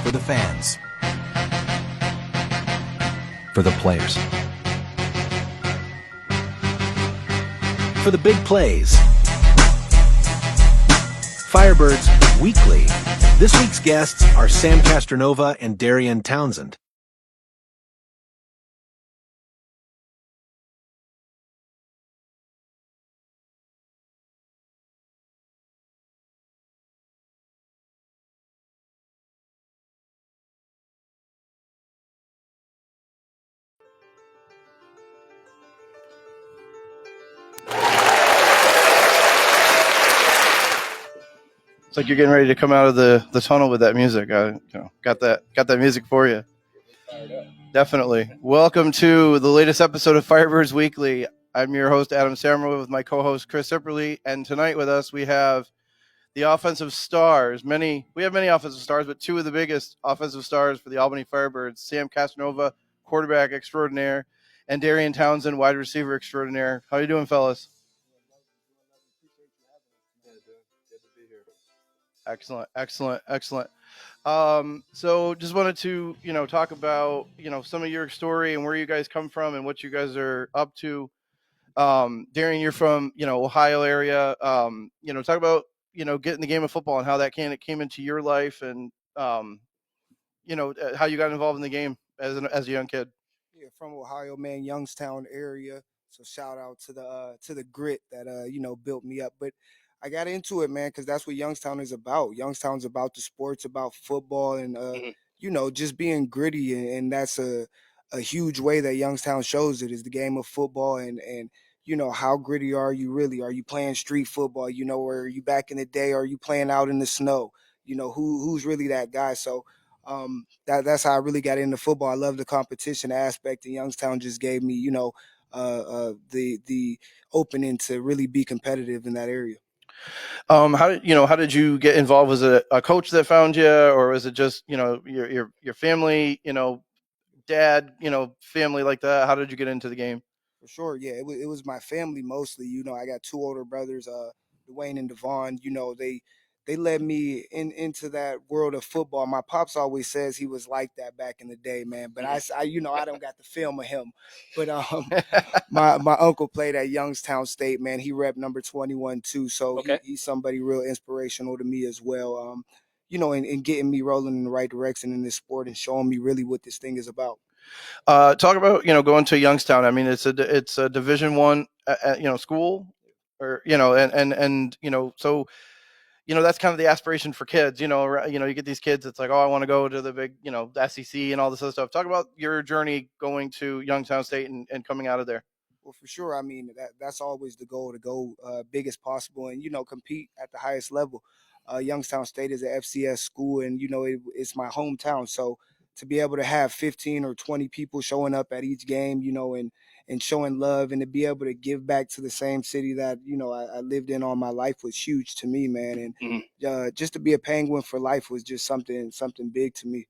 For the fans. For the players. For the big plays. Firebirds Weekly. This week's guests are Sam Castronova and Darien Townsend. It's like you're getting ready to come out of the tunnel with that music. Got that music for you. Definitely. Welcome to the latest episode of Firebirds Weekly. I'm your host, Adam Samerwood, with my co-host, Chris Sipperly. And tonight with us, we have the offensive stars. We have many offensive stars, but two of the biggest offensive stars for the Albany Firebirds, Sam Castronova, quarterback extraordinaire, and Darien Townsend, wide receiver extraordinaire. How you doing, fellas? Excellent. So just wanted to, talk about, some of your story and where you guys come from and what you guys are up to. Darien, you're from, Ohio area. Talk about, getting the game of football and how that came into your life and, how you got involved in the game as a young kid. Yeah, from Ohio, man, Youngstown area. So shout out to the grit that built me up. But I got into it, man, because that's what Youngstown is about. Youngstown's about the sports, about football, and just being gritty, and that's a huge way that Youngstown shows it is the game of football, and how gritty are you really? Are you playing street football? Or are you back in the day? Are you playing out in the snow? Who's really that guy? So that's how I really got into football. I love the competition aspect, and Youngstown just gave me, the opening to really be competitive in that area. How did you get involved? Was it a coach that found you, or was it just, your family, dad, family like that? How did you get into the game? For sure, yeah, it was my family mostly. I got two older brothers, Dwayne and Devon. They led me into that world of football. My pops always says he was like that back in the day, man. But I don't got the film of him. But my uncle played at Youngstown State, man. He rep number 21 too, so Okay. he's somebody real inspirational to me as well. In getting me rolling in the right direction in this sport and showing me really what this thing is about. Talk about, going to Youngstown. I mean, it's a Division I, school, or so that's kind of the aspiration for kids. You get these kids. It's like, oh, I want to go to the big, the SEC and all this other stuff. Talk about your journey going to Youngstown State and coming out of there. Well, for sure. I mean, that's always the goal, to go big as possible and compete at the highest level. Youngstown State is an FCS school, and it's my hometown. So to be able to have 15 or 20 people showing up at each game, and showing love, and to be able to give back to the same city that I lived in all my life was huge to me, man. And just to be a Penguin for life was just something big to me.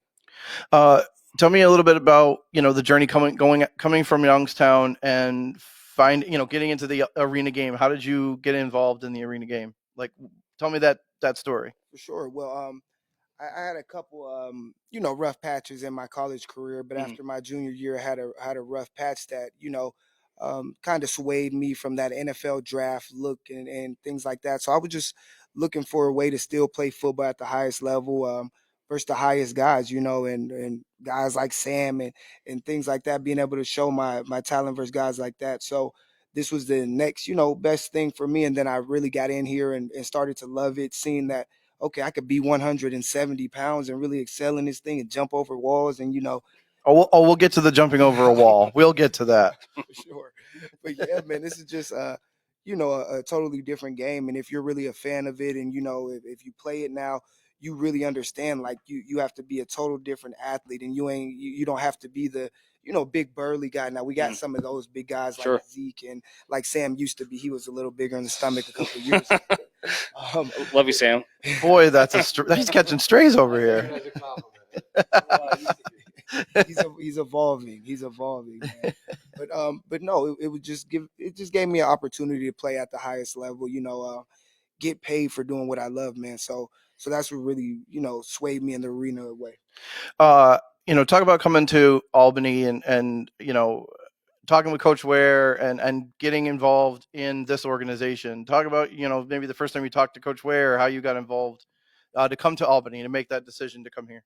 Tell me a little bit about the journey coming from Youngstown and getting into the arena game. How did you get involved in the arena game? Like, tell me that story. For sure. Well, I had a couple, rough patches in my college career, but after my junior year, I had a rough patch that, kind of swayed me from that NFL draft look and things like that. So I was just looking for a way to still play football at the highest level, versus the highest guys, and guys like Sam and things like that, being able to show my talent versus guys like that. So this was the next, best thing for me. And then I really got in here and started to love it, seeing that, okay, I could be 170 pounds and really excel in this thing and jump over walls and, we'll get to the jumping over a wall. We'll get to that. For sure. But yeah, man, this is just, a totally different game. And if you're really a fan of it and, if you play it now, you really understand, like you have to be a total different athlete, and you don't have to be the, big burly guy. Now we got some of those big guys Sure. like Zeke and like Sam used to be. He was a little bigger in the stomach a couple of years ago. Love you, Sam. Boy, he's catching strays over here. He's evolving. He's evolving, man. But no, it just gave me an opportunity to play at the highest level. Get paid for doing what I love, man. So So that's what really, swayed me in the arena way. Talk about coming to Albany and talking with Coach Ware and getting involved in this organization. Talk about, maybe the first time you talked to Coach Ware, or how you got involved to come to Albany to make that decision to come here.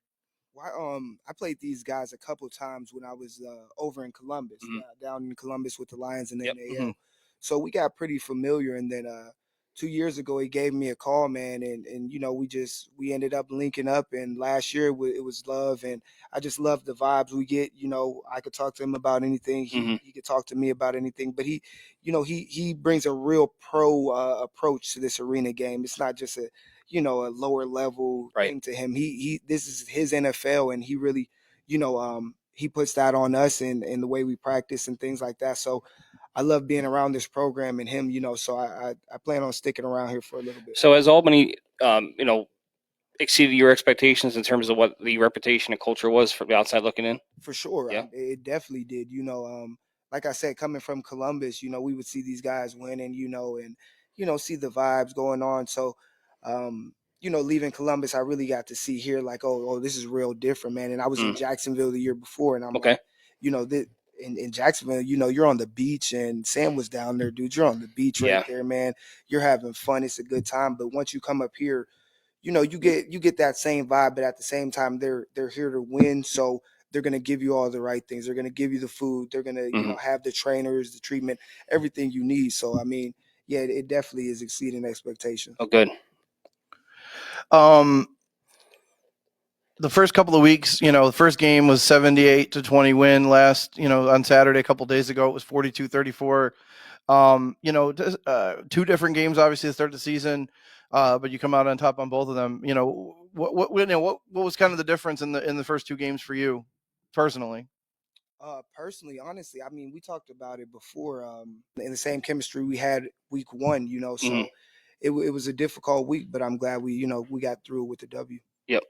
Well, I played these guys a couple times when I was over in Columbus, down in Columbus with the Lions and the Yep. NAL. So we got pretty familiar. And then 2 years ago, he gave me a call, man, and we ended up linking up. And last year it was love, and I just love the vibes we get. I could talk to him about anything. He could talk to me about anything. But he brings a real pro approach to this arena game. It's not just a lower level thing to him. He this is his NFL, and he really, he puts that on us and the way we practice and things like that. So I love being around this program and him, so I plan on sticking around here for a little bit. So has Albany, exceeded your expectations in terms of what the reputation and culture was from the outside looking in? For sure. Yeah. It definitely did. Like I said, coming from Columbus, we would see these guys winning, and see the vibes going on. So leaving Columbus, I really got to see here like, oh, this is real different, man. And I was in Jacksonville the year before, and I'm Okay. like, in Jacksonville, you're on the beach, and Sam was down there, dude. You're on the beach right there, man. You're having fun. It's a good time. But once you come up here, you get that same vibe, but at the same time, they're here to win. So they're gonna give you all the right things. They're gonna give you the food. They're gonna have the trainers, the treatment, everything you need. So I mean, yeah, it definitely is exceeding expectations. Oh, good. The first couple of weeks, the first game was 78-20 win. Last, on Saturday, a couple of days ago, it was 42-34. Two different games, obviously, to start the season, but you come out on top on both of them. What was kind of the difference in the first two games for you, personally? Personally, honestly, I mean, we talked about it before. In the same chemistry we had week one, so it was a difficult week, but I'm glad we got through it with the W. Yep.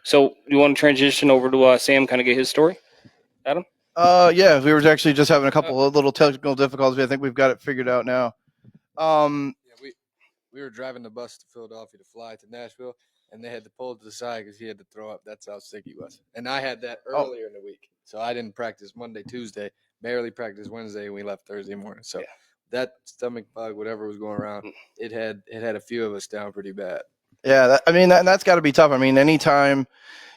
So you want to transition over to Sam, kind of get his story, Adam? Yeah, we were actually just having a couple of little technical difficulties. I think we've got it figured out now. We were driving the bus to Philadelphia to fly to Nashville, and they had to pull to the side because he had to throw up. That's how sick he was. And I had that earlier in the week, so I didn't practice Monday, Tuesday, barely practiced Wednesday, and we left Thursday morning. So that stomach bug, whatever was going around, it had a few of us down pretty bad. Yeah, that's got to be tough. I mean, anytime,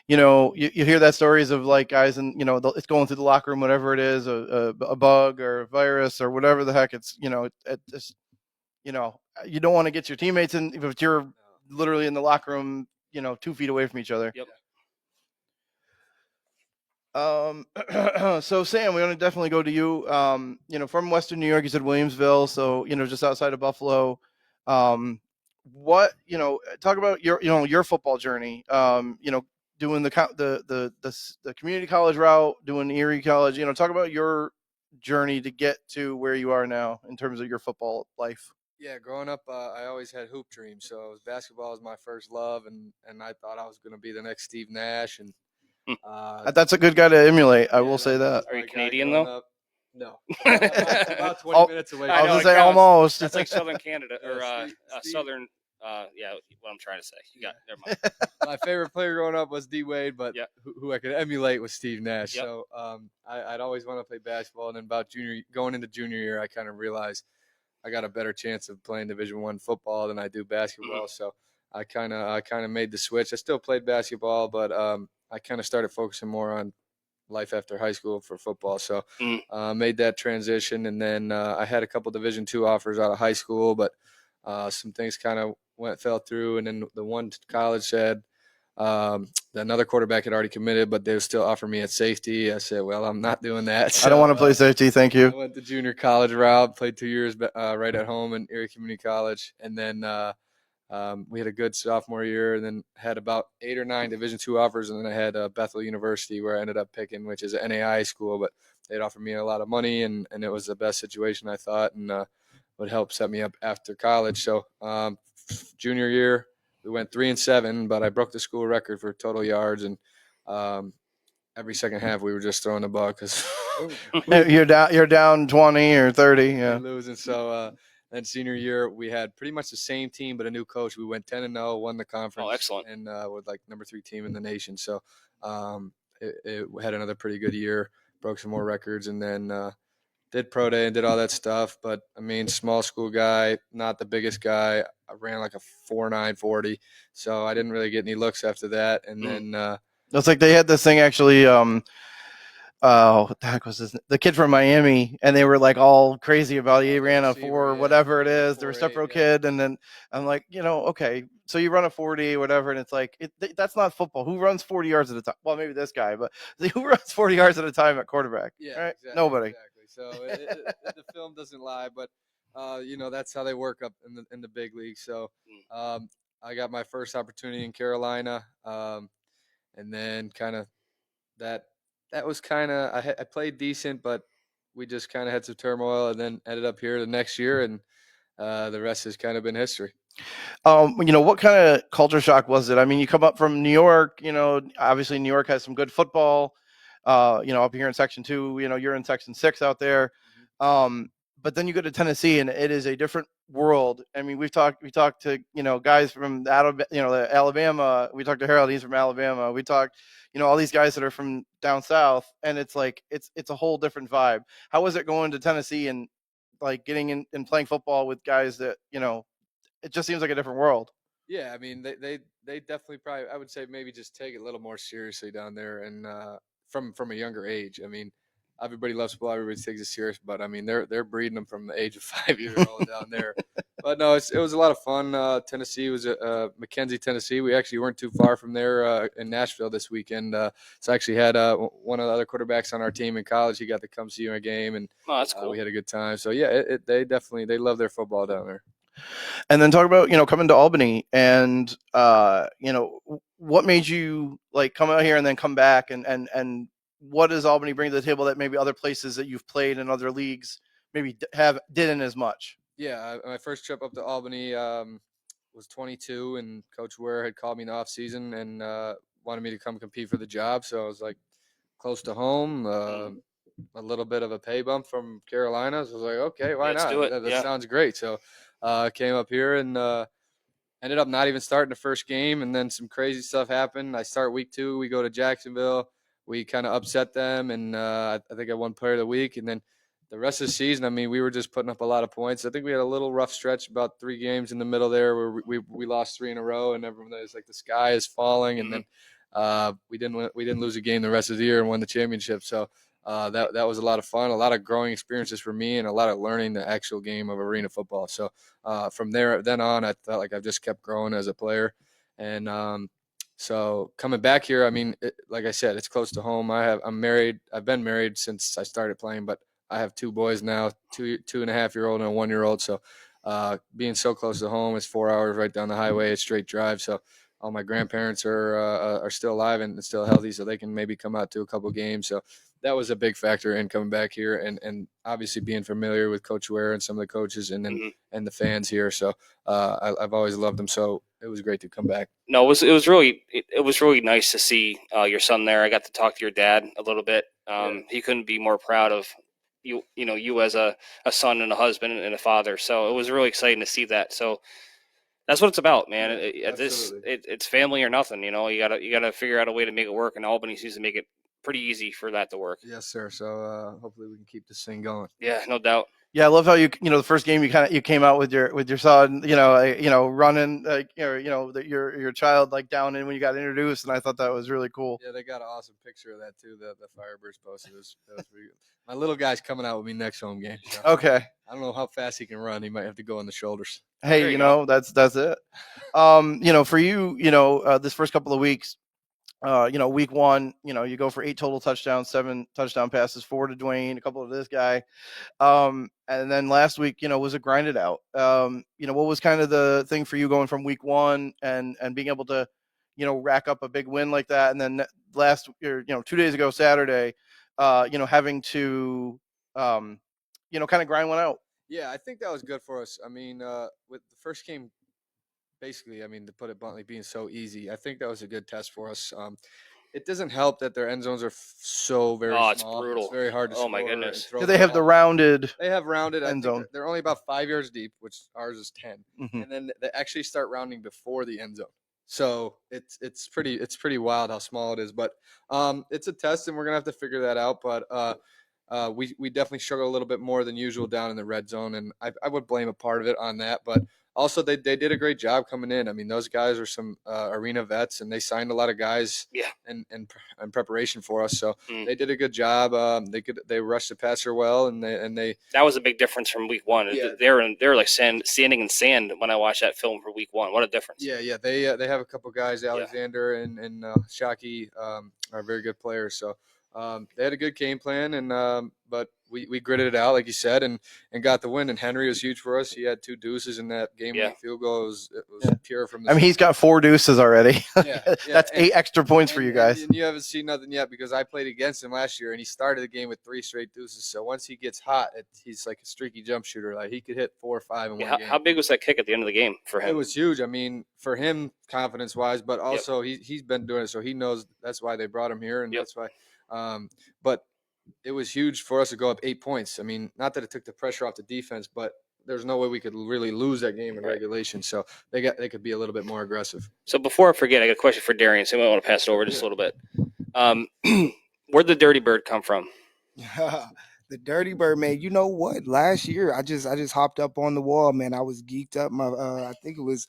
you hear that stories of like guys and, it's going through the locker room, whatever it is, a bug or a virus or whatever the heck it's, it just, you don't want to get your teammates in if you're literally in the locker room, 2 feet away from each other. Yep. So Sam, we want to definitely go to you. From Western New York, you said Williamsville, so just outside of Buffalo. What talk about your football journey. Doing the community college route, doing Erie College. Talk about your journey to get to where you are now in terms of your football life. Yeah, growing up, I always had hoop dreams. So basketball was my first love, and I thought I was going to be the next Steve Nash. And that's a good guy to emulate. I will say that. Are you Canadian though? No, about 20 minutes away. I was going to say almost. That's like Southern Canada or Southern. What I'm trying to say. You got never mind. My favorite player growing up was D Wade, but who I could emulate was Steve Nash. Yep. So I'd always want to play basketball, and then going into junior year, I kind of realized I got a better chance of playing Division I football than I do basketball. So I kind of made the switch. I still played basketball, but I kind of started focusing more on life after high school for football. So made that transition, and then I had a couple Division II offers out of high school, but some things kind of fell through, and then the one college said another quarterback had already committed, but they would still offer me at safety. I said, well, I'm not doing that. So, I don't want to play safety. Thank you. I went the junior college route, played 2 years right at home in Erie Community College. And then we had a good sophomore year, and then had about 8 or 9 Division II offers. And then I had Bethel University, where I ended up picking, which is an NAI school, but they'd offered me a lot of money, and it was the best situation, I thought, and would help set me up after college. So junior year, we went 3-7, but I broke the school record for total yards, and every second half we were just throwing the ball because you're down 20 or 30, yeah, losing. So Then senior year, we had pretty much the same team, but a new coach. We went 10-0, won the conference. Oh, excellent. And were like number 3 team in the nation. So it had another pretty good year, broke some more records, and then did pro day and did all that stuff. But I mean, small school guy, not the biggest guy. I ran like a 4.9 40, so I didn't really get any looks after that. And then It's like they had this thing actually. What the heck was the kid from Miami, and they were like all crazy about he ran a 4, whatever it is. They were step pro kid, and then I'm like, okay, so you run a 40, whatever, and it's like that's not football. Who runs 40 yards at a time? Well, maybe this guy, but who runs 40 yards at a time at quarterback? Yeah, right? Exactly, Nobody. Exactly. So the film doesn't lie, but that's how they work up in the big league. So I got my first opportunity in Carolina, and then kind of that was kind of I played decent, but we just kind of had some turmoil, and then ended up here the next year, and the rest has kind of been history. What kind of culture shock was it? I mean, you come up from New York, obviously New York has some good football, up here in Section 2, you're in Section 6 out there. But then you go to Tennessee, and it is a different world. I mean, we talked to, guys from Alabama. We talked to Harold, he's from Alabama. We talked, all these guys that are from down south, and it's like it's a whole different vibe. How was it going to Tennessee and like getting in and playing football with guys that, it just seems like a different world? Yeah, I mean, they definitely probably, I would say, maybe just take it a little more seriously down there, and from a younger age. I mean, everybody loves football, everybody takes it serious, but I mean, they're breeding them from the age of 5-year-old down there. But no, it was a lot of fun. Tennessee was McKenzie, Tennessee. We actually weren't too far from there in Nashville this weekend. So I actually had one of the other quarterbacks on our team in college. He got to come see a game, and that's cool. we had a good time. So yeah, they love their football down there. And then talk about, coming to Albany, and, what made you like come out here and then come back, and what does Albany bring to the table that maybe other places that you've played in other leagues maybe didn't as much? Yeah, my first trip up to Albany was 22, and Coach Ware had called me in the off season and wanted me to come compete for the job. So I was like, close to home, a little bit of a pay bump from Carolina. So I was like, okay, why not? Do it. That sounds great. So came up here and ended up not even starting the first game, and then some crazy stuff happened. I start week 2. We go to Jacksonville. We kind of upset them, and I think I won Player of the Week. And then the rest of the season, I mean, we were just putting up a lot of points. I think we had a little rough stretch, about 3 games in the middle there, where we lost 3 in a row, and everyone was like, the sky is falling. And then we didn't lose a game the rest of the year and won the championship. So that was a lot of fun, a lot of growing experiences for me, and a lot of learning the actual game of arena football. So from then on, I felt like I've just kept growing as a player. And so coming back here, I mean, like I said, it's close to home. I'm married. I've been married since I started playing, but I have 2 boys now, 2.5-year-old and a 1-year-old. So being so close to home, it's 4 hours right down the highway. It's straight drive. So all my grandparents are still alive and still healthy, so they can maybe come out to a couple games. So that was a big factor in coming back here, and obviously being familiar with Coach Ware and some of the coaches, and then and the fans here. So I've always loved them. So it was great to come back. No, it was really nice to see your son there. I got to talk to your dad a little bit. He couldn't be more proud of you as a son and a husband and a father. So it was really exciting to see that. So that's what it's about, man. It's family or nothing. You gotta figure out a way to make it work, and Albany seems to make it pretty easy for that to work. Yes, sir. So hopefully we can keep this thing going. Yeah, no doubt. Yeah, I love how the first game you came out with your son, running your child like down in when you got introduced, and I thought that was really cool. Yeah, they got an awesome picture of that too. The Firebirds posted. That was pretty good. My little guy's coming out with me next home game. So Okay. I don't know how fast he can run. He might have to go on the shoulders. Hey, that's it. For you, this first couple of weeks, week 1, you go for 8 total touchdowns, 7 touchdown passes, 4 to Dwayne, a couple to this guy. And then last week, was it grinded out? What was kind of the thing for you going from week 1 and being able to, rack up a big win like that? And then 2 days ago, Saturday, having to, kind of grind one out. Yeah, I think that was good for us. I mean, with the first game, basically, I mean, to put it bluntly, being so easy, I think that was a good test for us. it doesn't help that their end zones are so very Oh, it's small. brutal. It's very hard to Oh, score. my and goodness. throw Do they have the ball. rounded They have rounded. I end think zone? they're only about 5 yards deep, which ours is 10, Mhm. and then they actually start rounding before the end zone. So it's pretty wild how small it is. But it's a test, and we're gonna have to figure that out. But we definitely struggle a little bit more than usual down in the red zone, and I would blame a part of it on that. But also, they did a great job coming in. I mean, those guys are some arena vets, and they signed a lot of guys Yeah. in preparation for us. So Mm. they did a good job. They rushed the passer well, and they That was a big difference from week one. Yeah. They're like standing in sand when I watched that film for week one. What a difference. yeah they have a couple guys, Alexander and Shockey, are very good players. So they had a good game plan, and but we gritted it out, like you said, and got the win. And Henry was huge for us. He had 2 deuces in that game-winning field goal. It was pure from the I mean, he's got 4 deuces already. Yeah, That's 8 extra points for you guys. And you haven't seen nothing yet because I played against him last year, and he started the game with 3 straight deuces. So once he gets hot, he's like a streaky jump shooter. Like he could hit 4 or 5 in one game. How big was that kick at the end of the game for him? It was huge. I mean, for him, confidence-wise, but also he's been doing it, so he knows that's why they brought him here, and that's why. But it was huge for us to go up 8 points. I mean, not that it took the pressure off the defense, but there's no way we could really lose that game in regulation. So they could be a little bit more aggressive. So before I forget, I got a question for Darien. So I might want to pass it over just a little bit. Where'd the Dirty Bird come from? The Dirty Bird, man. You know what? Last year, I just hopped up on the wall, man. I was geeked up. I think it was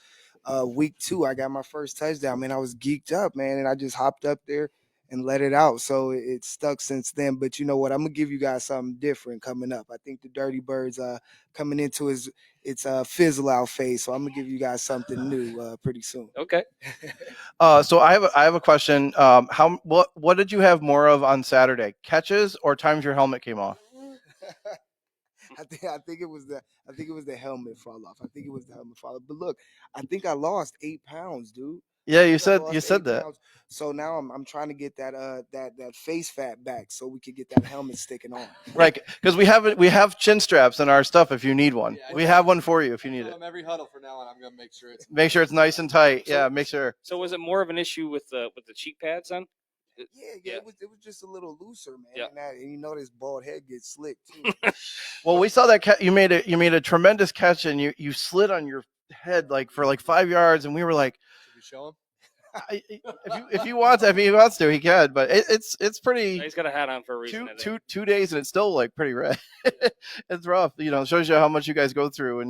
week 2. I got my first touchdown, man. I was geeked up, man, and I just hopped up there and let it out. So it stuck since then. But you know what? I'm gonna give you guys something different coming up. I think the Dirty Birds coming into its fizzle out phase. So I'm gonna give you guys something new pretty soon. Okay. So I have a question. What did you have more of on Saturday? Catches or times your helmet came off? I think it was the helmet fall off. But look, I think I lost 8 pounds, dude. Yeah, you I said lost 8 that. pounds. So now I'm trying to get that face fat back so we could get that helmet sticking on. Right, because we have chin straps in our stuff if you need one. Yeah, We have one for you if you need it. Every huddle for now on, I'm gonna make sure It's nice and tight. So- Yeah, make sure. So was it more of an issue with the cheek pads then? Yeah. It was just a little looser, man. Yeah. And you know this bald head gets slick too. Well, we saw that you made a tremendous catch, and you slid on your head for 5 yards, and we were like, Should we show him? if he wants to, he can. But it's pretty. He's got a hat on for a reason. I think. 2 days, and it's still pretty red. It's rough. It shows you how much you guys go through when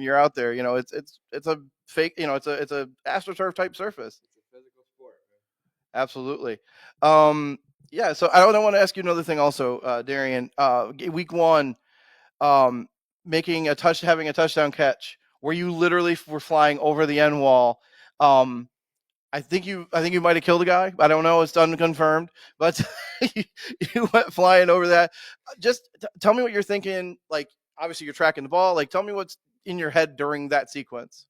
you're out there. It's a fake. It's a AstroTurf type surface. It's a physical sport. Absolutely. Yeah. So I want to ask you another thing also, Darien. Week 1, having a touchdown catch where you literally were flying over the end wall. I think you might have killed a guy. I don't know. It's unconfirmed, but you went flying over that. Just tell me what you're thinking. Like, obviously you're tracking the ball. Like, tell me what's in your head during that sequence.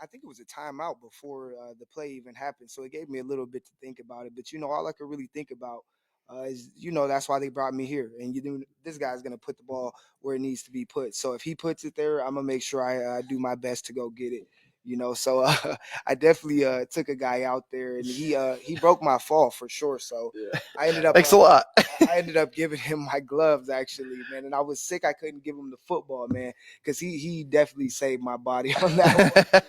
I think it was a timeout before the play even happened, so it gave me a little bit to think about it. But all I could really think about is that's why they brought me here, and this guy's gonna put the ball where it needs to be put. So if he puts it there, I'm gonna make sure I do my best to go get it. So I definitely took a guy out there, and he broke my fall for sure. So I ended up Thanks a lot. I ended up giving him my gloves, actually, man. And I was sick. I couldn't give him the football, man, because he definitely saved my body on that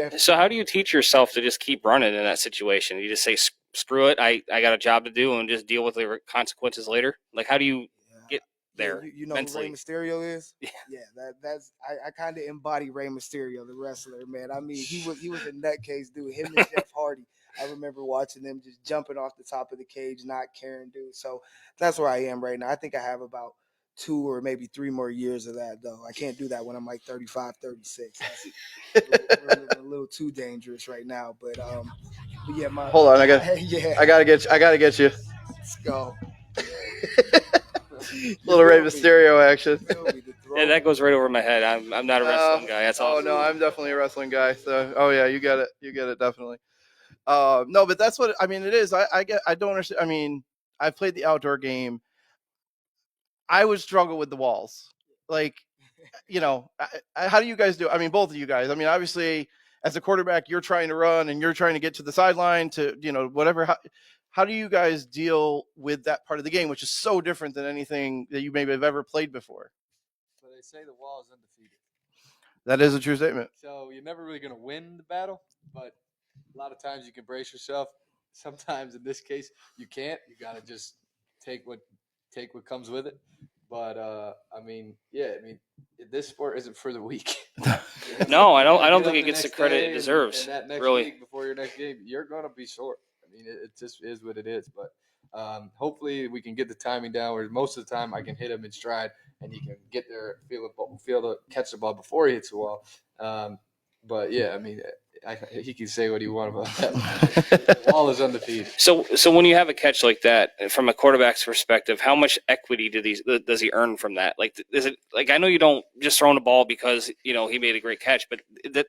one. So how do you teach yourself to just keep running in that situation? You just say, screw it, I got a job to do, and just deal with the consequences later? Like, how do you get there You know mentally? who Rey Mysterio is? Yeah. That's I kind of embody Rey Mysterio, the wrestler, man. I mean, he was a nutcase dude. Him and Jeff Hardy. I remember watching them just jumping off the top of the cage, not caring, dude. So that's where I am right now. I think I have about 2 or maybe 3 more years of that, though. I can't do that when I'm like 35, 36. We're a little too dangerous right now. But yeah, Hold on, I gotta get you. Let's go. Little Rey Mysterio action. Yeah, that goes right over my head. I'm not a wrestling guy. That's all. Oh no, I'm definitely a wrestling guy. So yeah, you get it definitely. No, but that's what I mean. It is. I don't understand. I mean, I played the outdoor game. I would struggle with the walls. Like, how do you guys do? I mean, both of you guys. I mean, obviously, as a quarterback, you're trying to run and you're trying to get to the sideline to, whatever. How do you guys deal with that part of the game, which is so different than anything that you maybe have ever played before? So they say the wall is undefeated. That is a true statement. So you're never really going to win the battle, but a lot of times you can brace yourself. Sometimes in this case you can't. You got to just take what comes with it. But this sport isn't for the weak. No, I don't think it gets the credit it deserves. And that next really, week before your next game, you're going to be sore. I mean, it just is what it is. But hopefully we can get the timing down. Where most of the time I can hit him in stride, and he can get there, feel to catch the ball before he hits the wall. But yeah, I mean, he can say what he wants about that. The wall is undefeated. So when you have a catch like that, from a quarterback's perspective, how much equity does he earn from that? Like, is it like, I know you don't just throw the ball because he made a great catch, but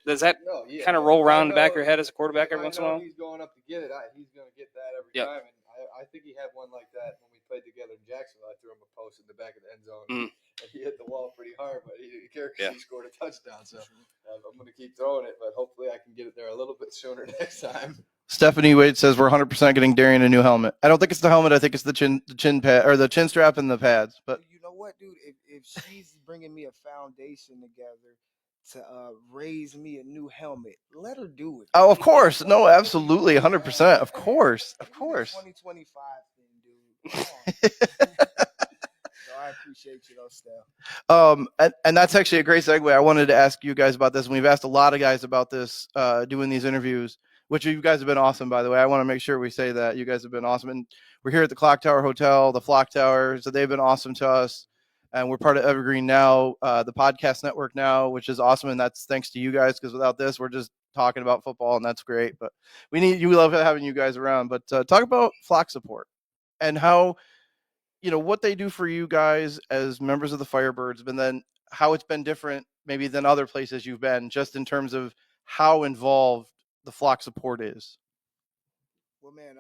does that kind of roll around the back of your head as a quarterback every once in a while? He's going up to get it. He's going to get that every time. And I think he had one like that when we played together in Jacksonville. I threw him a post in the back of the end zone. And he hit the wall pretty hard, but he didn't care because he scored a touchdown. So I'm going to keep throwing it, but hopefully I can get it there a little bit sooner next time. Stephanie Wade says we're 100% getting Darien a new helmet. I don't think it's the helmet. I think it's the chin pad or the chin strap and the pads. But you know what, dude? If she's bringing me a foundation together to raise me a new helmet, let her do it. Oh, of course. No, absolutely. 100%. Of course. 2025 thing, dude. I appreciate you, though, Steph. And that's actually a great segue. I wanted to ask you guys about this, and we've asked a lot of guys about this doing these interviews, which you guys have been awesome, by the way. I want to make sure we say that you guys have been awesome. And we're here at the Clock Tower Hotel, the Flock Tower, so they've been awesome to us. And we're part of Evergreen now, the podcast network now, which is awesome. And that's thanks to you guys, because without this, we're just talking about football, and that's great. But we love having you guys around. But talk about Flock support and how, what they do for you guys as members of the Firebirds, but then how it's been different maybe than other places you've been, just in terms of how involved the Flock support is. Well, man,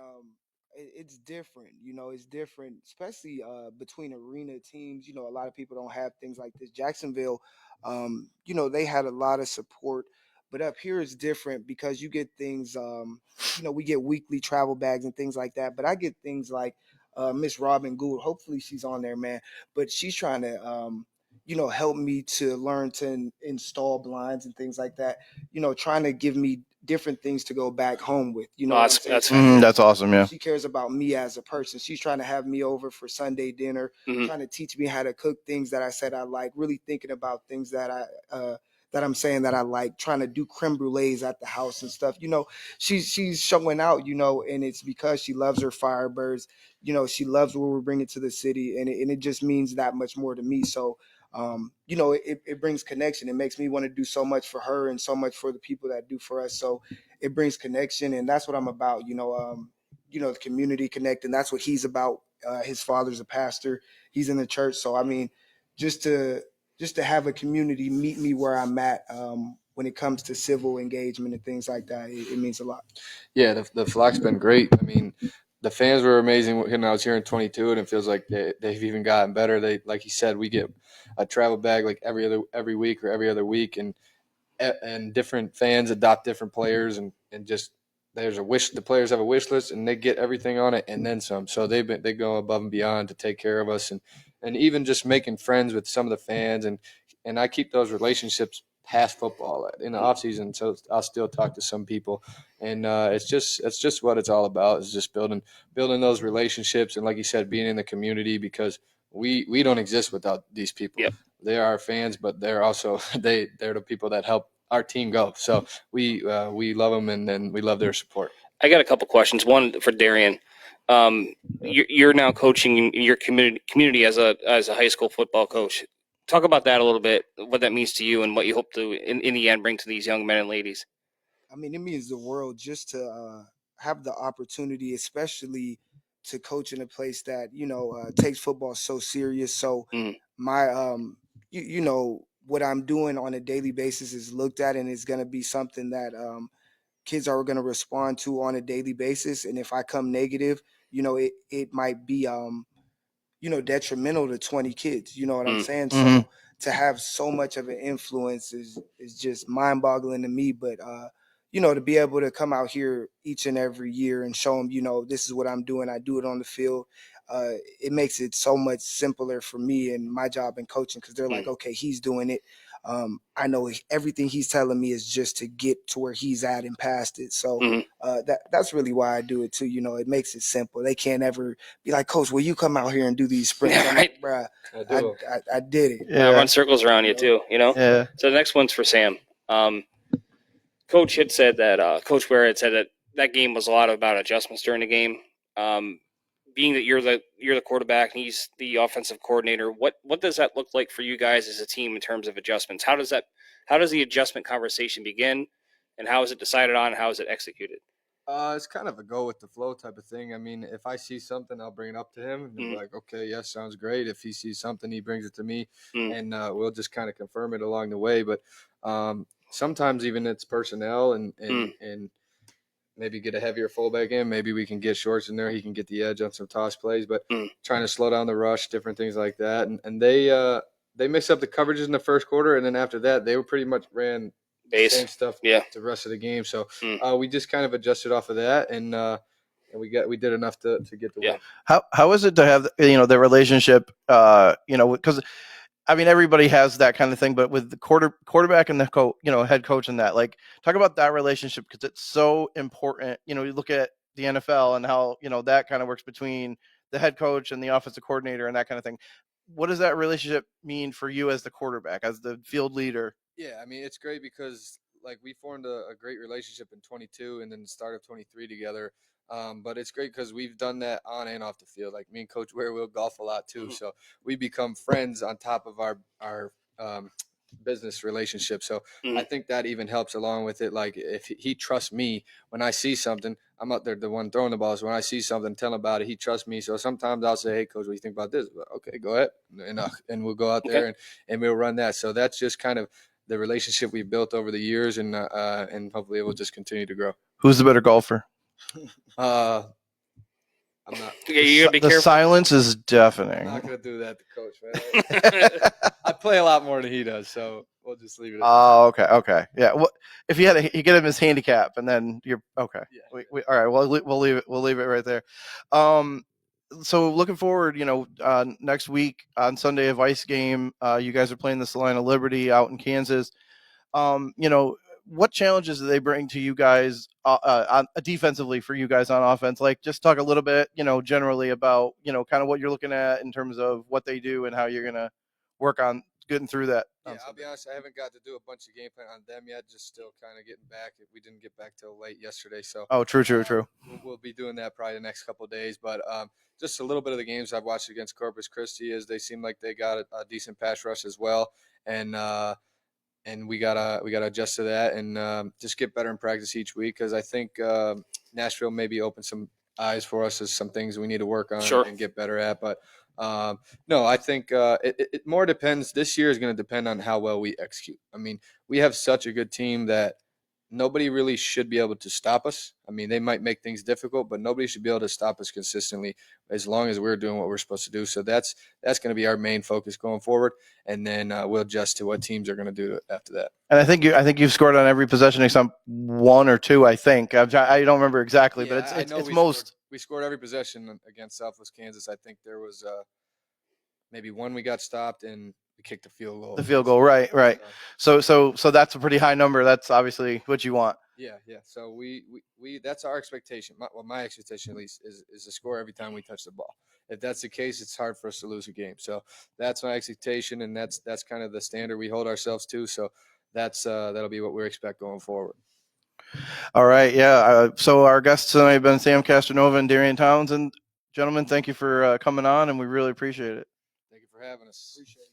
it's different. It's different, especially between arena teams. A lot of people don't have things like this. Jacksonville, they had a lot of support, but up here it's different because you get things, we get weekly travel bags and things like that, but I get things like Miss Robin Gould. Hopefully she's on there, man. But she's trying to, help me to learn to install blinds and things like that. Trying to give me different things to go back home with. That's awesome. Yeah. She cares about me as a person. She's trying to have me over for Sunday dinner, trying to teach me how to cook things that I said I like. Really thinking about things that I'm saying that I like, trying to do creme brulees at the house and stuff. She's showing out, and it's because she loves her Firebirds. She loves what we're bringing to the city, and it just means that much more to me. So, it brings connection. It makes me want to do so much for her and so much for the people that do for us. So it brings connection, and that's what I'm about. The community connect, and that's what he's about. His father's a pastor. He's in the church. So, I mean, just to have a community meet me where I'm at when it comes to civil engagement and things like that, it means a lot. Yeah, the Flock's been great. I mean, the fans were amazing when I was here in 22, and it feels like they've even gotten better. They, like you said, we get a travel bag like every week or every other week, and different fans adopt different players, and just there's a wish. The players have a wish list, and they get everything on it and then some. So they go above and beyond to take care of us, and even just making friends with some of the fans, and I keep those relationships past football in the off season. So I'll still talk to some people, and it's just what it's all about, is just building those relationships, and like you said, being in the community, because we don't exist without these people. Yep. They are our fans, but they're also they're the people that help our team go. So we love them, and we love their support. I got a couple questions. One for Darien. You're now coaching your community as a high school football coach. Talk about that a little bit, what that means to you and what you hope to, in the end, bring to these young men and ladies. I mean, it means the world just to have the opportunity, especially to coach in a place that, takes football so serious. So my, what I'm doing on a daily basis is looked at, and it's going to be something that kids are going to respond to on a daily basis. And if I come negative, it might be, detrimental to 20 kids. You know what I'm saying? So to have so much of an influence is just mind boggling to me. But to be able to come out here each and every year and show them, this is what I'm doing. I do it on the field. It makes it so much simpler for me and my job in coaching because they're like, okay, he's doing it. I know everything he's telling me is just to get to where he's at and past it. So that's really why I do it too. It makes it simple. They can't ever be like, Coach, will you come out here and do these sprints? Yeah, I'm right. like, bruh, I do. I did it. Yeah. Run circles around you too. Yeah. So the next one's for Sam. Coach had said that Coach Ware had said that game was a lot about adjustments during the game. Being that you're the quarterback and he's the offensive coordinator, what does that look like for you guys as a team in terms of adjustments? How does the adjustment conversation begin, and how is it decided on? How is it executed? It's kind of a go with the flow type of thing. I mean, if I see something, I'll bring it up to him and be like, okay, yes, sounds great. If he sees something, he brings it to me, and we'll just kind of confirm it along the way. But sometimes even it's personnel and maybe get a heavier fullback in. Maybe we can get Shorts in there. He can get the edge on some toss plays, but trying to slow down the rush, different things like that. And they mixed up the coverages in the first quarter, and then after that, they were pretty much ran Base same stuff the rest of the game. So we just kind of adjusted off of that, and we did enough to get the win. How is it to have the relationship? Because I mean, everybody has that kind of thing, but with the quarterback and the head coach and that, like, talk about that relationship because it's so important. You look at the NFL and how that kind of works between the head coach and the offensive coordinator and that kind of thing. What does that relationship mean for you as the quarterback, as the field leader? Yeah, I mean, it's great because like we formed a great relationship in 22 and then the start of 23 together. But it's great because we've done that on and off the field. Like me and Coach Ware will golf a lot too, so we become friends on top of our business relationship. So I think that even helps along with it. Like if he trusts me when I see something, I'm out there the one throwing the ball. So when I see something, tell him about it. He trusts me. So sometimes I'll say, "Hey, Coach, what do you think about this?" But, okay, go ahead, and we'll go out there and we'll run that. So that's just kind of the relationship we've built over the years, and hopefully it will just continue to grow. Who's the better golfer? I'm not. Yeah, you gotta be the careful. silence is deafening. I'm not gonna do that to Coach, man. I play a lot more than he does, so we'll just leave it. Oh, okay, yeah. Well, if you get him his handicap, and then you're okay. Yeah. All right. Well, we'll leave it. We'll leave it right there. So looking forward, next week on Sunday, a Vice game. You guys are playing the Salina Liberty out in Kansas. What challenges do they bring to you guys defensively for you guys on offense? Like, just talk a little bit, generally about, kind of what you're looking at in terms of what they do and how you're going to work on getting through that. Yeah, I'll be honest, I haven't got to do a bunch of game plan on them yet. Just still kind of getting back. We didn't get back till late yesterday, so. Oh, true. We'll be doing that probably the next couple of days, but just a little bit of the games I've watched against Corpus Christi is they seem like they got a decent pass rush as well, and we gotta adjust to that and just get better in practice each week because I think Nashville maybe opened some eyes for us as some things we need to work on and get better at. But no, I think it more depends. This year is going to depend on how well we execute. I mean, we have such a good team that nobody really should be able to stop us. I mean, they might make things difficult, but nobody should be able to stop us consistently as long as we're doing what we're supposed to do. So that's going to be our main focus going forward, and then we'll adjust to what teams are going to do after that. And I think you've scored on every possession except one or two. I think I don't remember exactly, but it's most. We scored every possession against Southwest Kansas. I think there was maybe one we got stopped and we kicked the field goal. The field goal, right. So that's a pretty high number. That's obviously what you want. Yeah. So we that's our expectation. My expectation at least is to score every time we touch the ball. If that's the case, it's hard for us to lose a game. So that's my expectation, and that's kind of the standard we hold ourselves to. So that'll be what we expect going forward. All right, yeah. So our guests tonight have been Sam Castronova and Darien Townsend. Gentlemen, thank you for coming on, and we really appreciate it. Thank you for having us. Appreciate it.